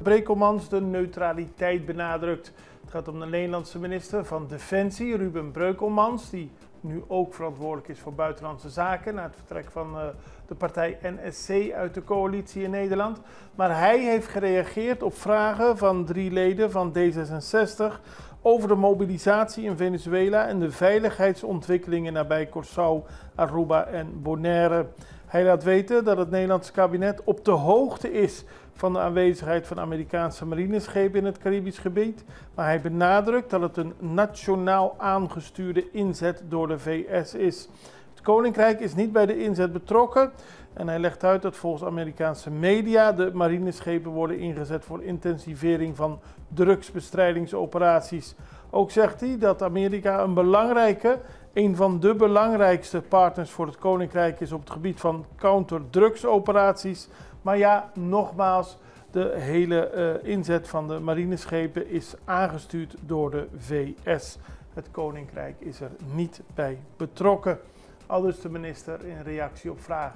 Brekelmans de neutraliteit benadrukt. Het gaat om de Nederlandse minister van Defensie, Ruben Brekelmans, die nu ook verantwoordelijk is voor buitenlandse zaken na het vertrek van de partij NSC uit de coalitie in Nederland. Maar hij heeft gereageerd op vragen van 3 leden van D66 over de mobilisatie in Venezuela en de veiligheidsontwikkelingen nabij Curaçao, Aruba en Bonaire. Hij laat weten dat het Nederlandse kabinet op de hoogte is van de aanwezigheid van Amerikaanse marineschepen in het Caribisch gebied, maar hij benadrukt dat het een nationaal aangestuurde inzet door de VS is. Het Koninkrijk is niet bij de inzet betrokken en hij legt uit dat volgens Amerikaanse media de marineschepen worden ingezet voor intensivering van drugsbestrijdingsoperaties. Ook zegt hij dat Amerika een van de belangrijkste partners voor het Koninkrijk is op het gebied van counterdrugsoperaties. Maar ja, nogmaals, de hele inzet van de marineschepen is aangestuurd door de VS. Het Koninkrijk is er niet bij betrokken. Aldus de minister in reactie op vragen